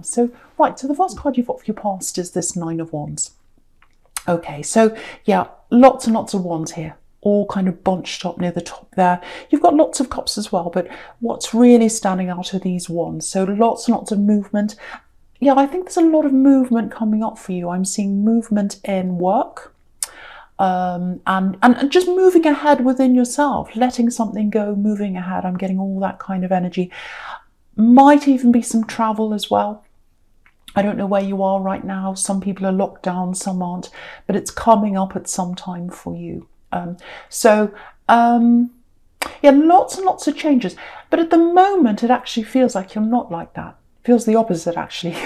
So, right, so the first card you've got for your past is this Nine of Wands. Okay, so yeah, lots and lots of wands here, all kind of bunched up near the top there. You've got lots of cups as well, but what's really standing out are these wands. So lots and lots of movement. Yeah, I think there's a lot of movement coming up for you. I'm seeing movement in work, and just moving ahead within yourself, letting something go, moving ahead. I'm getting all that kind of energy. Might even be some travel as well. I don't know where you are right now. Some people are locked down, some aren't, but it's coming up at some time for you. Yeah, lots and lots of changes. But at the moment, it actually feels like you're not like that. It feels the opposite, actually.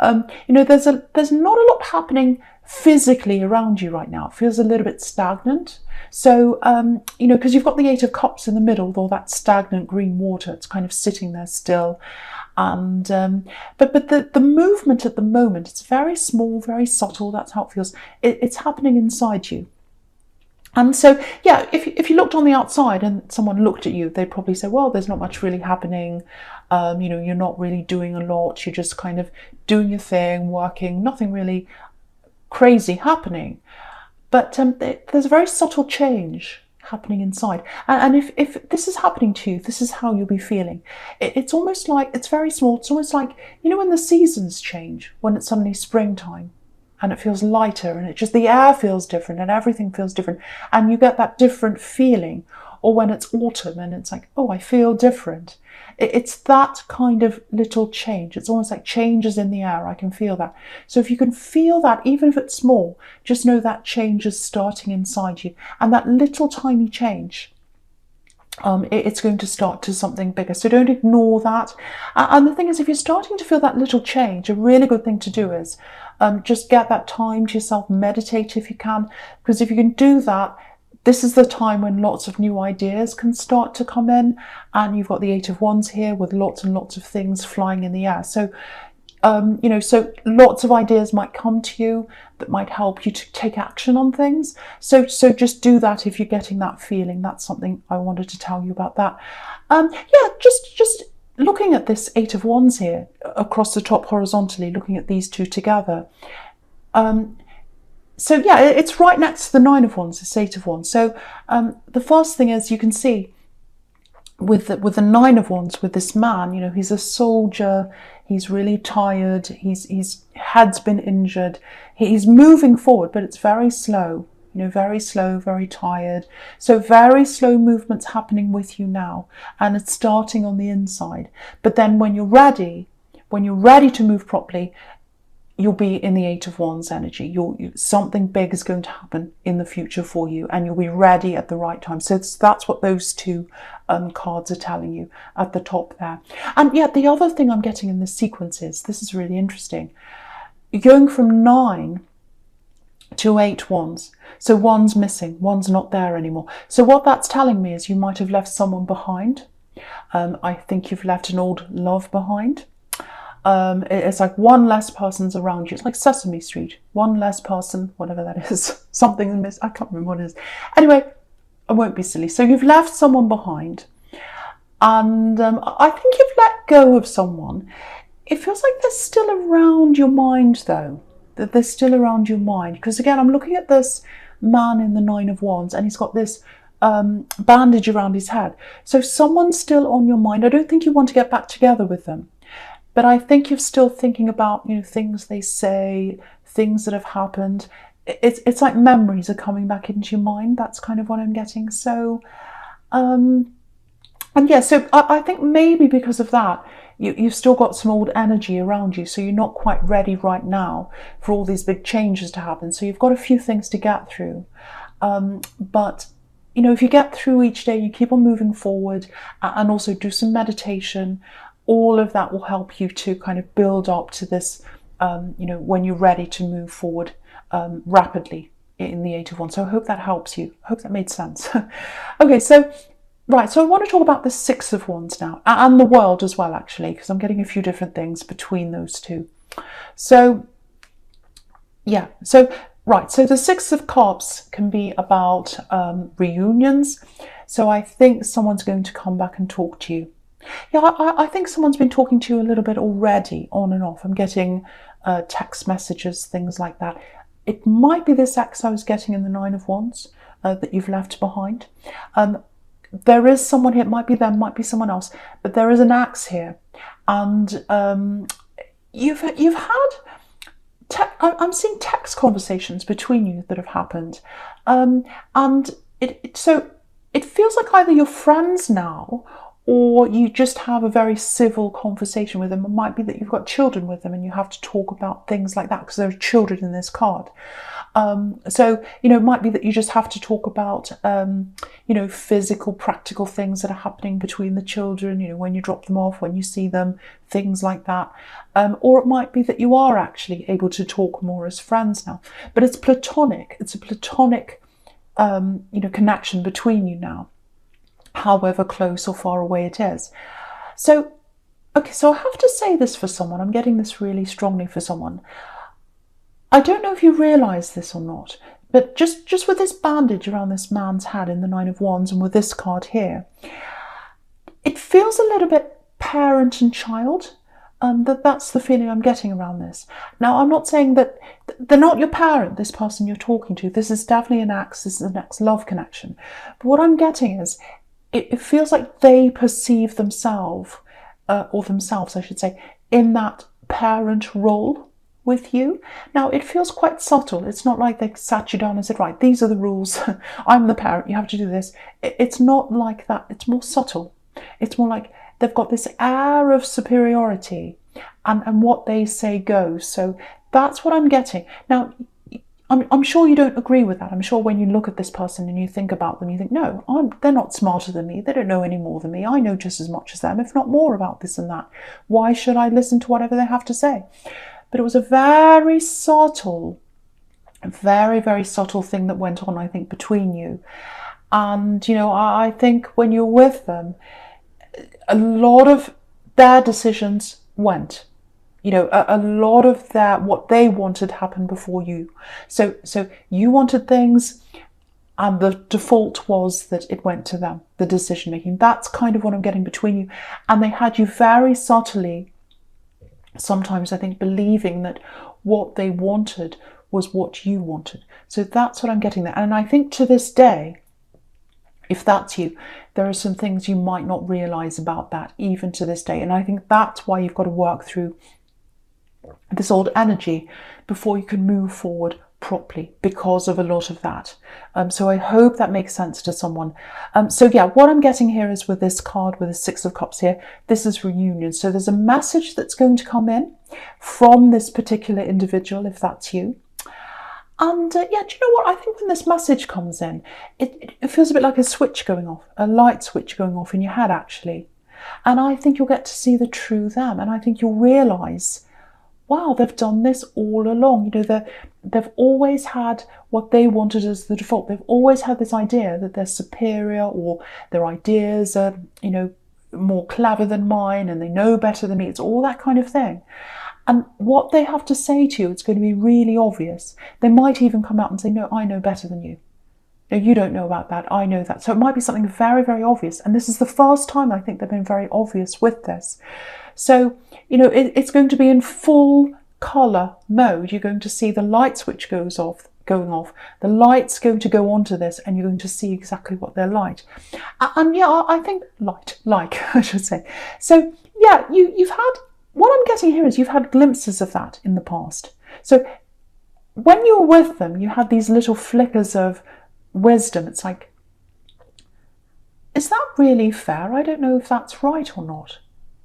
There's not a lot happening physically around you right now. It feels a little bit stagnant. So, because you've got the Eight of Cups in the middle with all that stagnant green water. It's kind of sitting there still. And but the movement at the moment, it's very small, very subtle. That's how it feels. It's happening inside you. And so, yeah, if you looked on the outside and someone looked at you, they'd probably say, well, there's not much really happening. You're not really doing a lot. You're just kind of doing your thing, working, nothing really crazy happening. But there's a very subtle change happening inside. And if this is happening to you, this is how you'll be feeling. It's almost like, it's very small. It's almost like, when the seasons change, when it's suddenly springtime and it feels lighter and the air feels different and everything feels different. And you get that different feeling. Or when it's autumn and it's like, oh, I feel different. It's that kind of little change. It's almost like changes in the air. I can feel that. So if you can feel that, even if it's small, just know that change is starting inside you. And that little tiny change, it's going to start to something bigger. So don't ignore that. And the thing is, if you're starting to feel that little change, a really good thing to do is just get that time to yourself, meditate if you can. Because if you can do that, this is the time when lots of new ideas can start to come in, and you've got the Eight of Wands here with lots and lots of things flying in the air. So, so lots of ideas might come to you that might help you to take action on things. So just do that if you're getting that feeling. That's something I wanted to tell you about that. Just looking at this Eight of Wands here across the top horizontally, looking at these two together. So yeah, it's right next to the Nine of Wands, this Eight of Wands. So the first thing is, you can see with the Nine of Wands, with this man, he's a soldier, he's really tired, his head's been injured, he's moving forward, but it's very slow, very slow, very tired. So very slow movements happening with you now, and it's starting on the inside. But then when you're ready to move properly, you'll be in the Eight of Wands energy. Something big is going to happen in the future for you, and you'll be ready at the right time. So that's what those two cards are telling you at the top there. And yeah, the other thing I'm getting in this sequence is, this is really interesting, you're going from 9 to 8 wands. So one's missing, one's not there anymore. So what that's telling me is you might have left someone behind. I think you've left an old love behind. It's like one less person's around you. It's like Sesame Street. One less person, whatever that is. Something I can't remember what it is. Anyway, I won't be silly. So you've left someone behind. And I think you've let go of someone. It feels like they're still around your mind, though. That they're still around your mind. Because again, I'm looking at this man in the Nine of Wands, and he's got this bandage around his head. So someone's still on your mind. I don't think you want to get back together with them. But I think you're still thinking about, things they say, things that have happened. It's like memories are coming back into your mind. That's kind of what I'm getting. So, and yeah, so I think maybe because of that, you've still got some old energy around you. So you're not quite ready right now for all these big changes to happen. So you've got a few things to get through. But if you get through each day, you keep on moving forward, and also do some meditation. All of that will help you to kind of build up to this, when you're ready to move forward rapidly in the Eight of Wands. So I hope that helps you. I hope that made sense. Okay, so I want to talk about the Six of Wands now, and the World as well, actually, because I'm getting a few different things between those two. So, yeah, so the Six of Cups can be about reunions. So I think someone's going to come back and talk to you. Yeah, I think someone's been talking to you a little bit already, on and off. I'm getting text messages, things like that. It might be this ex I was getting in the Nine of Wands that you've left behind. There is someone here. It might be them, might be someone else, but there is an axe here, and you've had. I'm seeing text conversations between you that have happened, and so it feels like either you're friends now, or you just have a very civil conversation with them. It might be that you've got children with them and you have to talk about things like that because there are children in this card. So, it might be that you just have to talk about, physical, practical things that are happening between the children, when you drop them off, when you see them, things like that. Or it might be that you are actually able to talk more as friends now. But it's platonic. It's a platonic, connection between you now, however close or far away it is. So I have to say this for someone. I'm getting this really strongly for someone. I don't know if you realise this or not, but just with this bandage around this man's head in the Nine of Wands and with this card here, it feels a little bit parent and child. That's the feeling I'm getting around this. Now, I'm not saying that they're not your parent, this person you're talking to. This is definitely an ex. This is an ex-love connection. But what I'm getting is it feels like they perceive themselves, I should say, in that parent role with you. Now, it feels quite subtle. It's not like they sat you down and said, right, these are the rules. I'm the parent. You have to do this. It's not like that. It's more subtle. It's more like they've got this air of superiority and what they say goes. So that's what I'm getting. Now, I'm sure you don't agree with that. I'm sure when you look at this person and you think about them, you think, no, they're not smarter than me. They don't know any more than me. I know just as much as them, if not more, about this and that. Why should I listen to whatever they have to say? But it was a very subtle, very, very subtle thing that went on, I think, between you. And, I think when you're with them, a lot of their decisions went. A lot of what they wanted happened before you. So you wanted things, and the default was that it went to them, the decision making. That's kind of what I'm getting between you. And they had you very subtly, sometimes I think, believing that what they wanted was what you wanted. So that's what I'm getting there. And I think to this day, if that's you, there are some things you might not realise about that, even to this day. And I think that's why you've got to work through this old energy before you can move forward properly, because of a lot of that. So I hope that makes sense to someone. So yeah, what I'm getting here is with this card, with the Six of Cups here, this is reunion. So there's a message that's going to come in from this particular individual, if that's you. And yeah, do you know what? I think when this message comes in, it feels a bit like a switch going off, a light switch going off in your head, actually. And I think you'll get to see the true them. And I think you'll realise, wow, they've done this all along. They've always had what they wanted as the default. They've always had this idea that they're superior, or their ideas are, more clever than mine, and they know better than me. It's all that kind of thing. And what they have to say to you, it's going to be really obvious. They might even come out and say, no, I know better than you. No, you don't know about that. I know that. So it might be something very, very obvious. And this is the first time I think they've been very obvious with this. So, it's going to be in full colour mode. You're going to see the light switch going off. The light's going to go onto this, and you're going to see exactly what they're like. And yeah, I think I should say. So yeah, you've had, what I'm getting here is you've had glimpses of that in the past. So when you were with them, you had these little flickers of wisdom. It's like, is that really fair? I don't know if that's right or not.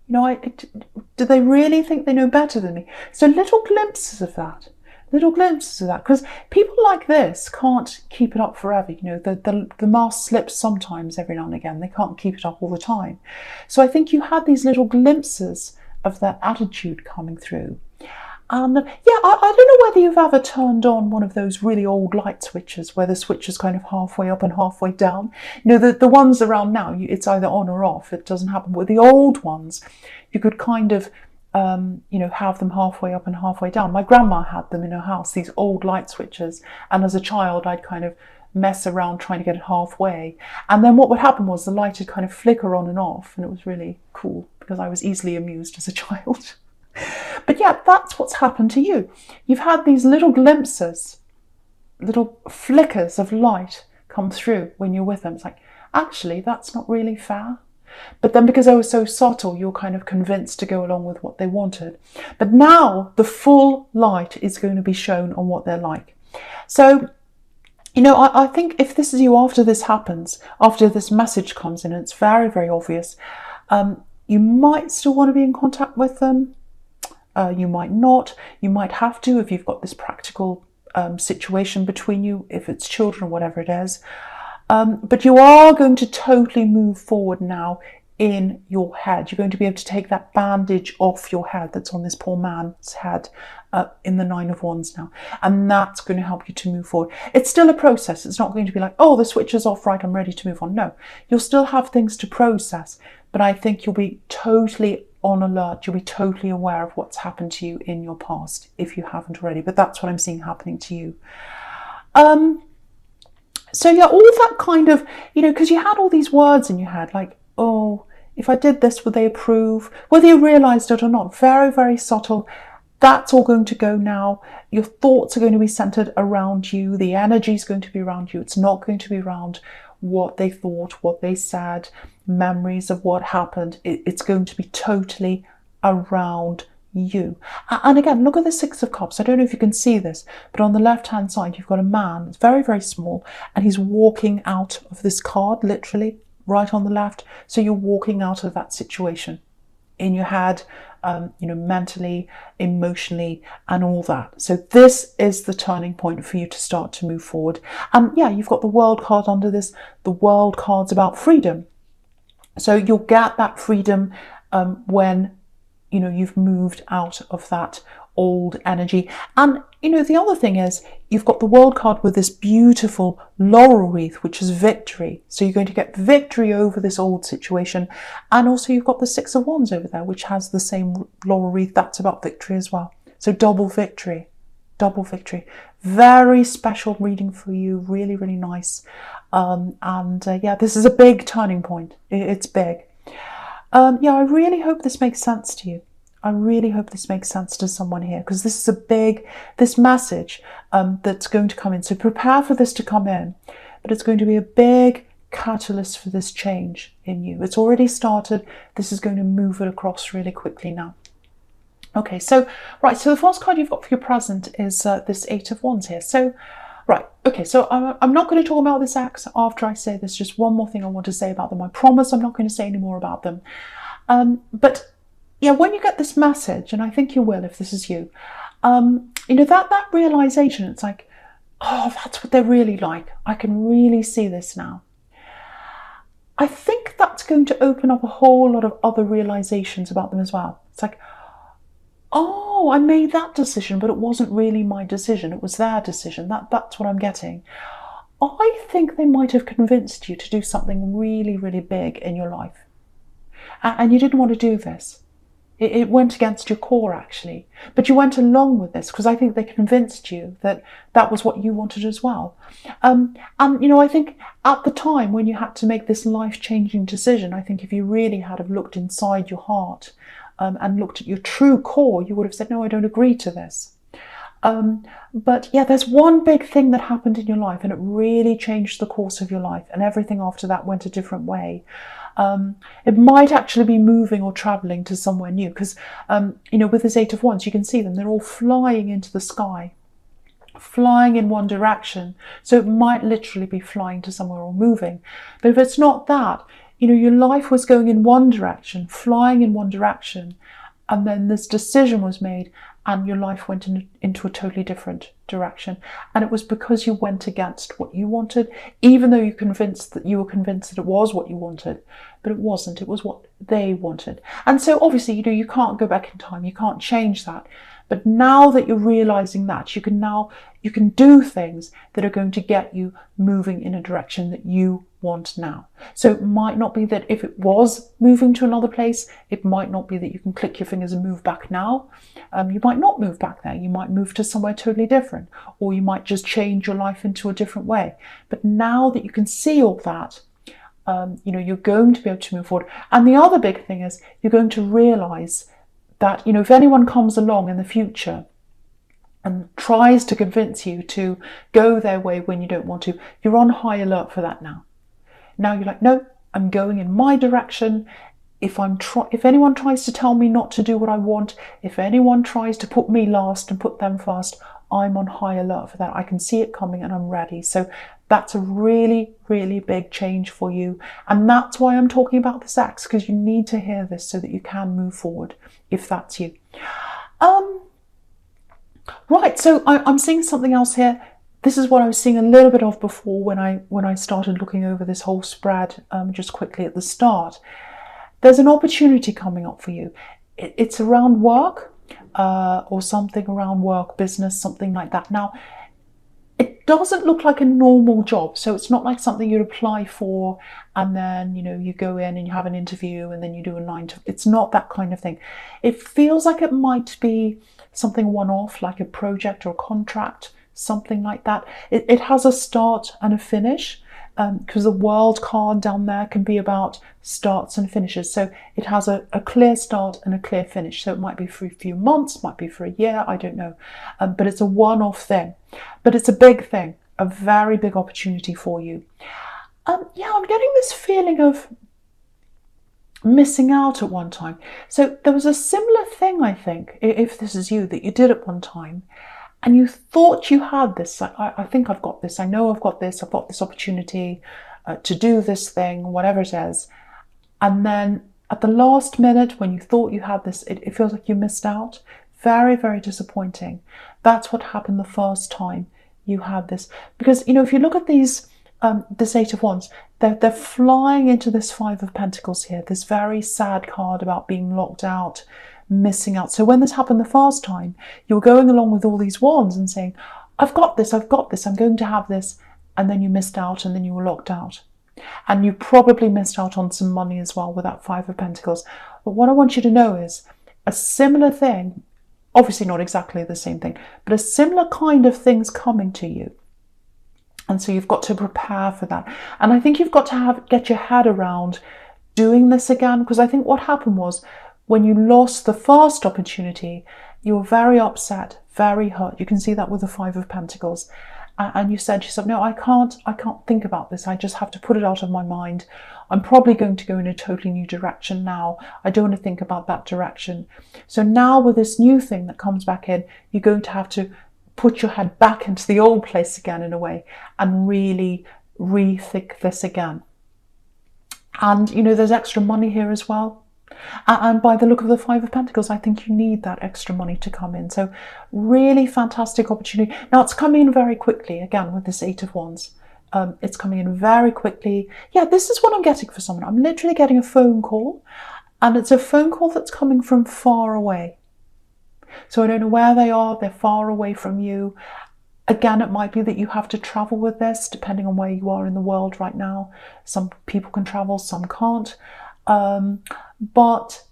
Do they really think they know better than me? So little glimpses of that, because people like this can't keep it up forever. The mask slips sometimes, every now and again. They can't keep it up all the time. So I think you had these little glimpses of their attitude coming through. And yeah, I don't know whether you've ever turned on one of those really old light switches where the switch is kind of halfway up and halfway down. The ones around now, it's either on or off. It doesn't happen. With the old ones, you could kind of, have them halfway up and halfway down. My grandma had them in her house, these old light switches. And as a child, I'd kind of mess around trying to get it halfway. And then what would happen was the light would kind of flicker on and off, and it was really cool because I was easily amused as a child. But yeah, that's what's happened to you. You've had these little glimpses, little flickers of light come through when you're with them. It's like, actually, that's not really fair. But then because they were so subtle, you're kind of convinced to go along with what they wanted. But now the full light is going to be shown on what they're like. So, you know, I think if this is you after this happens, after this message comes in, and it's very, very obvious, you might still want to be in contact with them. You might not. You might have to if you've got this practical situation between you, if it's children or whatever it is. But you are going to totally move forward now in your head. You're going to be able to take that bandage off your head that's on this poor man's head in the Nine of Wands now. And that's going to help you to move forward. It's still a process. It's not going to be like, oh, the switch is off, right, I'm ready to move on. No, you'll still have things to process. But I think you'll be totally on alert. You'll be totally aware of what's happened to you in your past, if you haven't already. But that's what I'm seeing happening to you. So yeah, all that kind of, you know, because you had all these words in your head, like, oh, if I did this, would they approve? Whether you realised it or not, very, very subtle. That's all going to go now. Your thoughts are going to be centred around you. The energy is going to be around you. It's not going to be around what they thought, what they said, memories of what happened. It's going to be totally around you. And again, look at the Six of Cups. I don't know if you can see this, but on the left hand side you've got a man. It's very, very small, and he's walking out of this card, literally right on the left. So you're walking out of that situation in your head, you know, mentally, emotionally, and all that. So this is the turning point for you to start to move forward. And yeah, you've got the World card under this. The World card's about freedom. So you'll get that freedom when, you know, you've moved out of that old energy. And, you know, the other thing is you've got the World card with this beautiful laurel wreath, which is victory. So you're going to get victory over this old situation. And also you've got the Six of Wands over there, which has the same laurel wreath. That's about victory as well. So double victory, double victory. Very special reading for you. Really, really nice. Yeah, this is a big turning point. It's big. Yeah, I really hope this makes sense to you. I really hope this makes sense to someone here, because this is this message that's going to come in. So prepare for this to come in, but it's going to be a big catalyst for this change in you. It's already started. This is going to move it across really quickly now. Okay, so, right, so the first card you've got for your present is this Eight of Wands here. So, right, okay, so I'm not going to talk about this ex after I say this. Just one more thing I want to say about them. I promise I'm not going to say any more about them. But yeah, when you get this message, and I think you will if this is you, you know, that realization, it's like, oh, that's what they're really like. I can really see this now. I think that's going to open up a whole lot of other realizations about them as well. It's like, oh, I made that decision, but it wasn't really my decision. It was their decision. That's what I'm getting. I think they might have convinced you to do something really, really big in your life. And you didn't want to do this. It went against your core, actually. But you went along with this because I think they convinced you that that was what you wanted as well. And, you know, I think at the time when you had to make this life-changing decision, I think if you really had have looked inside your heart and looked at your true core, you would have said, no, I don't agree to this. But yeah, there's one big thing that happened in your life and it really changed the course of your life, and everything after that went a different way. It might actually be moving or traveling to somewhere new because, you know, with this Eight of Wands, you can see them. They're all flying into the sky, flying in one direction. So it might literally be flying to somewhere or moving. But if it's not that, you know, your life was going in one direction, flying in one direction, and then this decision was made and your life went into a totally different direction. And it was because you went against what you wanted, even though you were convinced that it was what you wanted, but it wasn't. It was what they wanted. And so obviously, you know, you can't go back in time. You can't change that. But now that you're realizing that, you can do things that are going to get you moving in a direction that you want now. So it might not be that if it was moving to another place, it might not be that you can click your fingers and move back now. You might might not move back there. You might move to somewhere totally different, or you might just change your life into a different way. But now that you can see all that, you're going to be able to move forward. And the other big thing is you're going to realize that, if anyone comes along in the future and tries to convince you to go their way when you don't want to, you're on high alert for that now. Now you're like, no, I'm going in my direction. If anyone tries to tell me not to do what I want, if anyone tries to put me last and put them first, I'm on high alert for that. I can see it coming and I'm ready. So that's a really, really big change for you. And that's why I'm talking about this X, because you need to hear this so that you can move forward, if that's you. Right, so I'm seeing something else here. This is what I was seeing a little bit of before when I started looking over this whole spread just quickly at the start. There's an opportunity coming up for you. It's around work or something around work, business, something like that. Now, it doesn't look like a normal job. So it's not like something you'd apply for and then, you go in and you have an interview and then you do a 9 to... It's not that kind of thing. It feels like it might be something one-off, like a project or a contract, something like that. It has a start and a finish, because the world card down there can be about starts and finishes. So it has a clear start and a clear finish. So it might be for a few months, might be for a year, I don't know. But it's a one-off thing. But it's a big thing, a very big opportunity for you. I'm getting this feeling of missing out at one time. So there was a similar thing, I think, if this is you, that you did at one time, and you thought you had this. I think I've got this. I know I've got this opportunity to do this thing, whatever it is. And then at the last minute, when you thought you had this, it feels like you missed out. Very, very disappointing. That's what happened the first time you had this. Because, if you look at these, this 8 of Wands, they're flying into this 5 of Pentacles here, this very sad card about being locked out, missing out. So when this happened the first time, you were going along with all these wands and saying, I've got this, I'm going to have this. And then you missed out and then you were locked out. And you probably missed out on some money as well with that 5 of Pentacles. But what I want you to know is a similar thing, obviously not exactly the same thing, but a similar kind of thing's coming to you. And so you've got to prepare for that. And I think you've got to get your head around doing this again, because I think what happened was when you lost the first opportunity, you were very upset, very hurt. You can see that with the 5 of Pentacles. And you said to yourself, no, I can't think about this. I just have to put it out of my mind. I'm probably going to go in a totally new direction now. I don't want to think about that direction. So now with this new thing that comes back in, you're going to have to put your head back into the old place again in a way and really rethink this again. And, there's extra money here as well. And by the look of the 5 of Pentacles, I think you need that extra money to come in. So really fantastic opportunity. Now it's coming in very quickly, again, with this 8 of Wands. It's coming in very quickly. Yeah, this is what I'm getting for someone. I'm literally getting a phone call, and it's a phone call that's coming from far away. So I don't know where they are. They're far away from you. Again, it might be that you have to travel with this, depending on where you are in the world right now. Some people can travel, some can't. But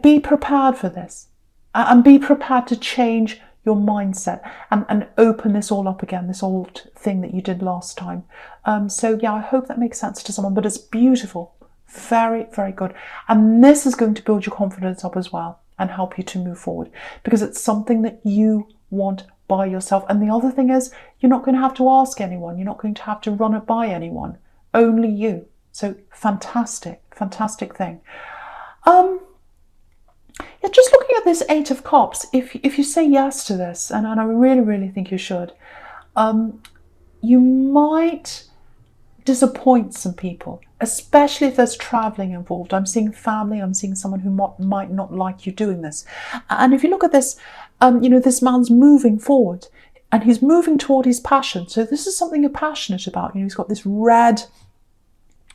be prepared for this, and be prepared to change your mindset and open this all up again, this old thing that you did last time. So I hope that makes sense to someone, but it's beautiful. Very, very good. And this is going to build your confidence up as well and help you to move forward, because it's something that you want by yourself. And the other thing is, you're not going to have to ask anyone. You're not going to have to run it by anyone. Only you. So fantastic, fantastic thing. Just looking at this 8 of Cups, if you say yes to this, and I really, really think you should, you might disappoint some people, especially if there's traveling involved. I'm seeing family, I'm seeing someone who might not like you doing this. And if you look at this, this man's moving forward and he's moving toward his passion. So this is something you're passionate about. He's got this red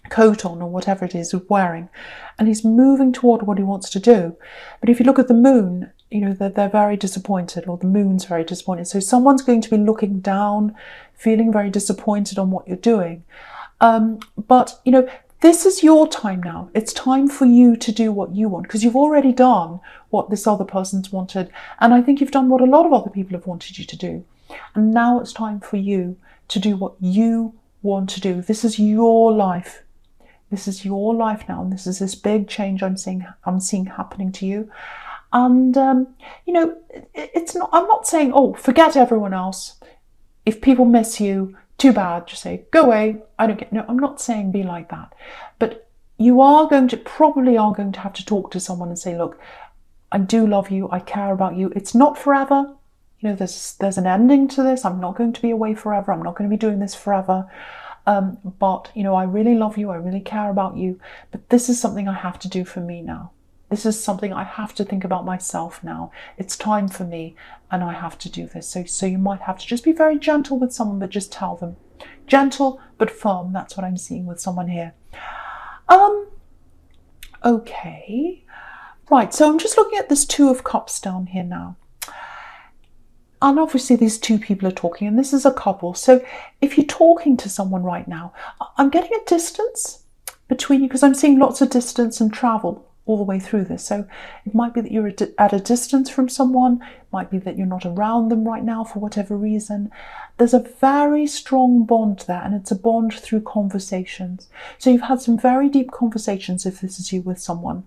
coat on, or whatever it is he's wearing, and he's moving toward what he wants to do. But if you look at the moon, they're very disappointed, or the moon's very disappointed. So someone's going to be looking down, feeling very disappointed on what you're doing. But this is your time now. It's time for you to do what you want, because you've already done what this other person's wanted. And I think you've done what a lot of other people have wanted you to do. And now it's time for you to do what you want to do. This is your life. This is your life now. And this is this big change I'm seeing happening to you. And, you know, I'm not saying, oh, forget everyone else. If people miss you, too bad, just say, go away, I don't get, no, I'm not saying be like that. But you probably are going to have to talk to someone and say, look, I do love you, I care about you. It's not forever. You know, there's an ending to this. I'm not going to be away forever. I'm not going to be doing this forever. But, you know, I really love you. I really care about you. But this is something I have to do for me now. This is something I have to think about myself now. It's time for me and I have to do this. So you might have to just be very gentle with someone, but just tell them. Gentle but firm. That's what I'm seeing with someone here. Okay. Right, so I'm just looking at this Two of Cups down here now. And obviously these two people are talking, and this is a couple. So if you're talking to someone right now, I'm getting a distance between you, because I'm seeing lots of distance and travel all the way through this. So it might be that you're at a distance from someone. It might be that you're not around them right now for whatever reason. There's a very strong bond there, and it's a bond through conversations. So you've had some very deep conversations if this is you with someone.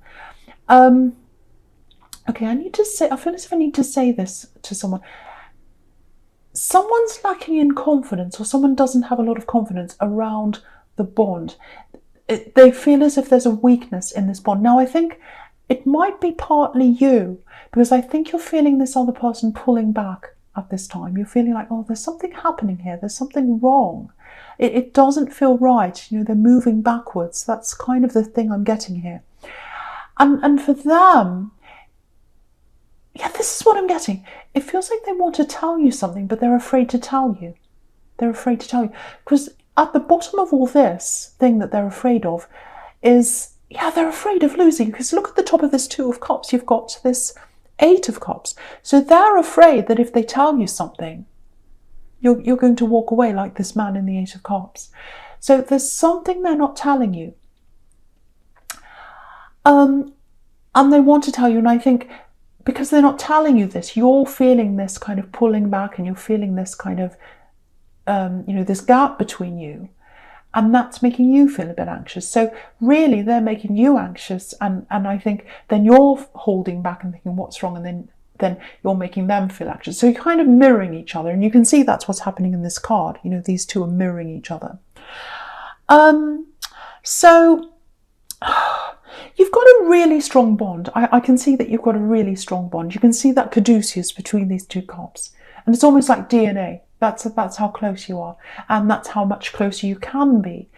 Okay, I feel as if I need to say this to someone. Someone's lacking in confidence, or someone doesn't have a lot of confidence around the bond. They feel as if there's a weakness in this bond. Now, I think it might be partly you, because I think you're feeling this other person pulling back at this time. You're feeling like, oh, there's something happening here. There's something wrong. It doesn't feel right. You know, they're moving backwards. That's kind of the thing I'm getting here. And for them, yeah, this is what I'm getting. It feels like they want to tell you something, but they're afraid to tell you. They're afraid to tell you. Because at the bottom of all this thing that they're afraid of is, yeah, they're afraid of losing. Because look at the top of this Two of Cups. You've got this Eight of Cups. So they're afraid that if they tell you something, you're going to walk away like this man in the Eight of Cups. So there's something they're not telling you. And they want to tell you, and I think because they're not telling you this, you're feeling this kind of pulling back, and you're feeling this kind of, you know, this gap between you, and that's making you feel a bit anxious. So really, they're making you anxious, and I think then you're holding back and thinking, what's wrong? And then you're making them feel anxious. So you're kind of mirroring each other, and you can see that's what's happening in this card. You know, these two are mirroring each other. So you've got a really strong bond. I can see that you've got a really strong bond. You can see that caduceus between these two cups. And it's almost like DNA. That's how close you are. And that's how much closer you can be